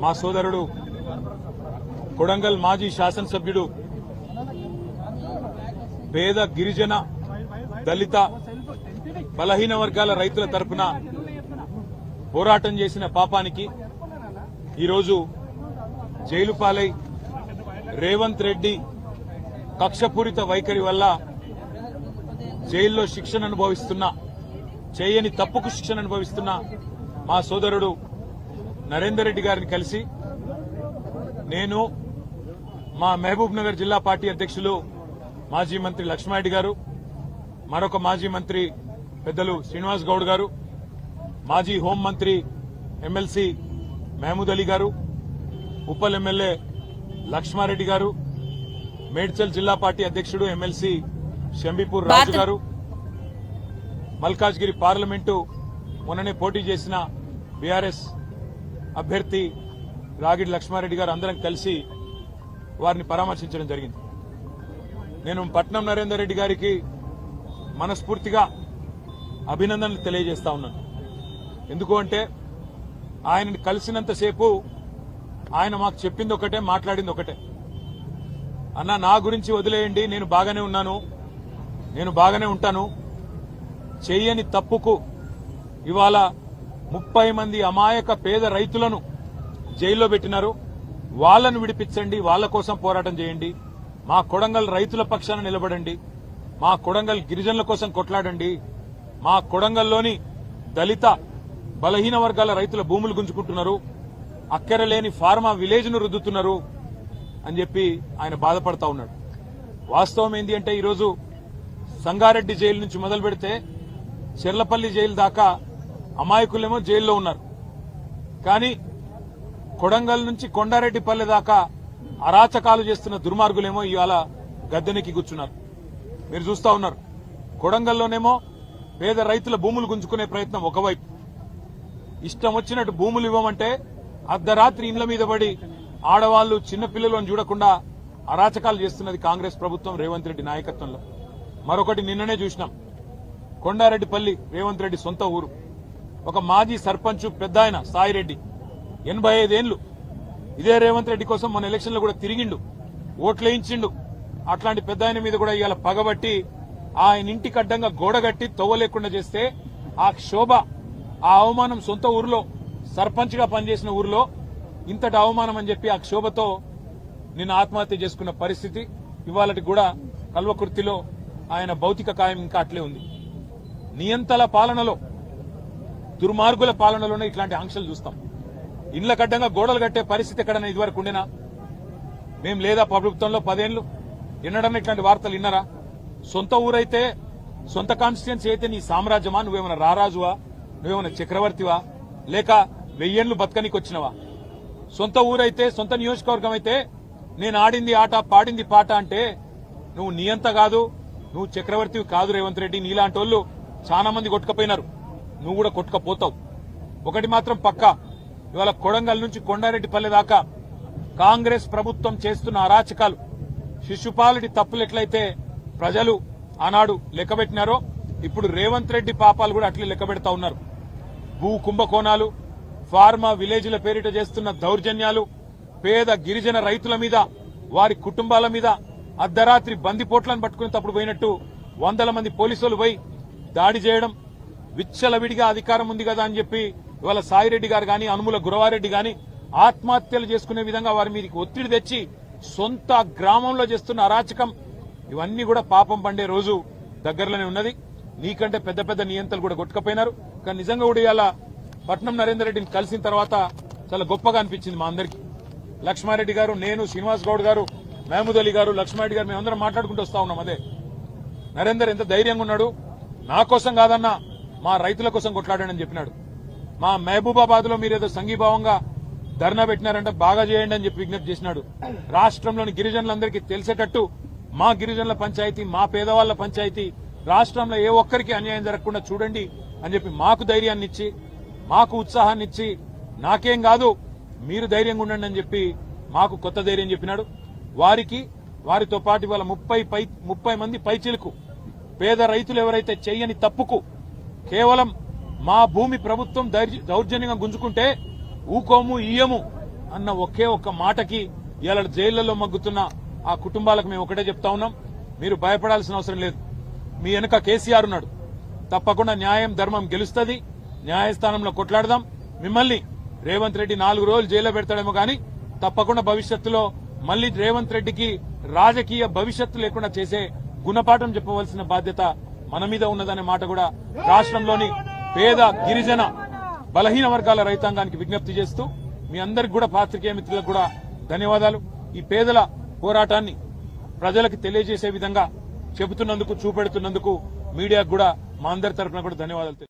మా సోదరుడు కొడంగల్ మాజీ శాసనసభ్యుడు పేద గిరిజన దళిత బలహీన వర్గాల రైతుల తరపున పోరాటం చేసిన పాపానికి ఈరోజు జైలు పాలై రేవంత్ రెడ్డి కక్షపూరిత వైఖరి వల్ల జైల్లో శిక్షణ అనుభవిస్తున్న చేయని తప్పుకు శిక్షణ అనుభవిస్తున్న మా సోదరుడు నరేందర్ రెడ్డి గారిని కలిసి నేను మా మహబూబ్ నగర్ జిల్లా పార్టీ అధ్యక్షులు మాజీ మంత్రి లక్ష్మారెడ్డి గారు, మరొక మాజీ మంత్రి పెద్దలు శ్రీనివాస్ గౌడ్ గారు, మాజీ హోంమంత్రి ఎమ్మెల్సీ మహమూద్ అలీ గారు, ఉప్పల్ ఎమ్మెల్యే లక్ష్మారెడ్డి గారు, మేడ్చల్ జిల్లా పార్టీ అధ్యక్షుడు ఎమ్మెల్సీ షంబీపూర్ రాజు గారు, మల్కాజ్గిరి పార్లమెంటు మొన్ననే పోటీ చేసిన బీఆర్ఎస్ అభ్యర్థి రాగిడి లక్ష్మారెడ్డి గారు అందరం కలిసి వారిని పరామర్శించడం జరిగింది. నేను పట్నం నరేందర్ రెడ్డి గారికి మనస్ఫూర్తిగా అభినందనలు తెలియజేస్తా ఉన్నాను. ఎందుకు అంటే ఆయనని కలిసినంతసేపు ఆయన మాకు చెప్పింది ఒకటే, మాట్లాడింది ఒకటే. అన్న, నా గురించి వదిలేయండి, నేను బాగానే ఉన్నాను, నేను బాగానే ఉంటాను. చెయ్యని తప్పుకు ఇవాళ 30 మంది అమాయక పేద రైతులను జైల్లో పెట్టినారు. వాళ్లను విడిపించండి, వాళ్ల కోసం పోరాటం చేయండి. మా కొడంగల్ రైతుల పక్షాన నిలబడండి, మా కొడంగల్ గిరిజనుల కోసం కొట్లాడండి, మా కొడంగల్లోని దళిత బలహీన వర్గాల రైతుల భూములు గుంజుకుంటున్నారు, అక్కరలేని ఫార్మా విలేజ్ ను రుద్దుతున్నారు అని చెప్పి ఆయన బాధపడతా ఉన్నాడు. వాస్తవం ఏంటి అంటే ఈరోజు సంగారెడ్డి జైలు నుంచి మొదలు పెడితే చెర్లపల్లి జైలు దాకా అమాయకులేమో జైల్లో ఉన్నారు. కానీ కొడంగల్ నుంచి కొండారెడ్డిపల్లె దాకా అరాచకాలు చేస్తున్న దుర్మార్గులేమో ఇవాళ గద్దెనెక్కి కూర్చున్నారు. మీరు చూస్తా ఉన్నారు. కొడంగల్లోనేమో పేద రైతుల భూములు గుంజుకునే ప్రయత్నం ఒకవైపు, ఇష్టం వచ్చినట్టు భూములు ఇవ్వమంటే అర్ధరాత్రి ఇండ్ల మీద పడి ఆడవాళ్లు చిన్నపిల్లలను చూడకుండా అరాచకాలు చేస్తున్నది కాంగ్రెస్ ప్రభుత్వం రేవంత్ రెడ్డి నాయకత్వంలో. మరొకటి నిన్ననే చూసినాం. కొండారెడ్డిపల్లి రేవంత్ రెడ్డి సొంత ఊరు. ఒక మాజీ సర్పంచ్ పెద్ద ఆయన సాయిరెడ్డి 85 ఏళ్లు ఇదే రేవంత్ రెడ్డి కోసం మన ఎలక్షన్ లో కూడా తిరిగిండు, ఓట్లేయించిండు. అట్లాంటి పెద్ద ఆయన మీద కూడా ఇవాళ పగబట్టి ఆయన ఇంటికి అడ్డంగా గోడగట్టి తవ్వలేకుండా చేస్తే ఆ క్షోభ, ఆ అవమానం సొంత ఊరిలో సర్పంచ్ గా పనిచేసిన ఊరిలో ఇంతటి అవమానం అని చెప్పి ఆ క్షోభతో నిన్న ఆత్మహత్య చేసుకున్న పరిస్థితి. ఇవాళటి కూడా కల్వకుర్తిలో ఆయన భౌతిక కాయం ఇంకా అట్లే ఉంది. నియంతల పాలనలో, దుర్మార్గుల పాలనలోనే ఇట్లాంటి ఆంక్షలు చూస్తాం. ఇండ్ల కడ్డంగా గోడలు కట్టే పరిస్థితి ఎక్కడన్నా ఇదివరకు ఉండేనా? మేం లేదా ప్రభుత్వంలో 10 ఏళ్లు ఎన్నడన్నా ఇట్లాంటి వార్తలు విన్నారా? సొంత ఊరైతే, సొంత కాన్స్టిట్యున్సీ అయితే నీ సామ్రాజ్యమా? నువ్వేమైనా రారాజువా? నువ్వేమైనా చక్రవర్తివా? లేక 1000 ఏళ్లు బతకనికి వచ్చినవా? సొంత ఊరైతే, సొంత నియోజకవర్గం అయితే నేను ఆడింది ఆట, పాడింది పాట అంటే నువ్వు నియంత కాదు, నువ్వు చక్రవర్తివి కాదు రేవంత్ రెడ్డి. నీలాంటి వాళ్ళు చాలా మంది కొట్టుకపోయినారు, నువ్వు కూడా కొట్టుకపోతావు. ఒకటి మాత్రం పక్కా, ఇవాళ కొడంగల్ నుంచి కొండారెడ్డిపల్లె దాకా కాంగ్రెస్ ప్రభుత్వం చేస్తున్న అరాచకాలు, శిశుపాలుడి తప్పులు ఎట్లయితే ప్రజలు ఆనాడు లెక్కబెట్టినారో ఇప్పుడు రేవంత్ రెడ్డి పాపాలు కూడా అట్లే లెక్కబెడతా ఉన్నారు. భూ కుంభకోణాలు, ఫార్మా విలేజ్ల పేరిట చేస్తున్న దౌర్జన్యాలు, పేద గిరిజన రైతుల మీద, వారి కుటుంబాల మీద అర్ధరాత్రి బందిపోట్లను పట్టుకునేటప్పుడు పోయినట్టు 100 మంది పోలీసులు పోయి దాడి చేయడం, విచ్చలవిడిగా అధికారం ఉంది కదా అని చెప్పి ఇవాళ సాయిరెడ్డి గారు గాని, అనుముల గురవారెడ్డి గాని ఆత్మహత్యలు చేసుకునే విధంగా వారి మీదకి ఒత్తిడి తెచ్చి సొంత గ్రామంలో చేస్తున్న అరాచకం, ఇవన్నీ కూడా పాపం పండే రోజు దగ్గరలోనే ఉన్నది. నీకంటే పెద్ద పెద్ద నియంతలు కూడా కొట్టుకపోయినారు. కానీ నిజంగా కూడా ఇవాళ పట్నం నరేందర్ రెడ్డిని కలిసిన తర్వాత చాలా గొప్పగా అనిపించింది మా అందరికీ. లక్ష్మారెడ్డి గారు, నేను, శ్రీనివాస్ గౌడ్ గారు, మహమూద్ అలీ గారు, లక్ష్మారెడ్డి గారు మేమందరం మాట్లాడుకుంటూ వస్తా ఉన్నాం. అదే నరేందర్ ఎంత ధైర్యంగా ఉన్నాడు, నా కోసం కాదన్నా మా రైతుల కోసం కొట్లాడాడని చెప్పినాడు. మా మహబూబాబాద్ లో మీరేదో సంఘీభావంగా ధర్నా పెట్టినారంటే బాగా చేయండి అని చెప్పి విజ్ఞప్తి చేసినాడు. రాష్ట్రంలోని గిరిజనులందరికీ తెలిసేటట్టు మా గిరిజనుల పంచాయతీ, మా పేదవాళ్ల పంచాయతీ, రాష్ట్రంలో ఏ ఒక్కరికి అన్యాయం జరగకుండా చూడండి అని చెప్పి మాకు ధైర్యాన్ని ఇచ్చి, మాకు ఉత్సాహాన్ని ఇచ్చి, నాకేం కాదు మీరు ధైర్యంగా ఉండండి అని చెప్పి మాకు కొత్త ధైర్యం చెప్పినాడు. వారితో పాటు ఇవాళ 30 మంది పైచిలకు పేద రైతులు ఎవరైతే చెయ్యని తప్పుకు కేవలం మా భూమి ప్రభుత్వం దౌర్జన్యంగా గుంజుకుంటే ఊకోము ఇయ్యము అన్న ఒకే ఒక్క మాటకి ఇవాళ జైళ్లలో మగ్గుతున్న ఆ కుటుంబాలకు మేము ఒకటే చెప్తా ఉన్నాం, మీరు భయపడాల్సిన అవసరం లేదు. మీ వెనుక కేసీఆర్ ఉన్నాడు. తప్పకుండా న్యాయం ధర్మం గెలుస్తుంది. న్యాయస్థానంలో కొట్లాడదాం. మిమ్మల్ని రేవంత్ రెడ్డి 4 రోజులు జైల్లో పెడతాడేమో కానీ తప్పకుండా భవిష్యత్తులో మళ్లీ రేవంత్ రెడ్డికి రాజకీయ భవిష్యత్తు లేకుండా చేసే గుణపాఠం చెప్పవలసిన బాధ్యత మన మీద ఉన్నదనే మాట కూడా రాష్ట్రంలోని పేద గిరిజన బలహీన వర్గాల రైతాంగానికి విజ్ఞప్తి చేస్తూ మీ అందరికి కూడా పాత్రికేయ మిత్రులకు కూడా ధన్యవాదాలు. ఈ పేదల పోరాటాన్ని ప్రజలకు తెలియజేసే విధంగా చెబుతున్నందుకు చూపెడుతున్నందుకు మీడియాకు కూడా మా అందరి తరఫున కూడా ధన్యవాదాలు.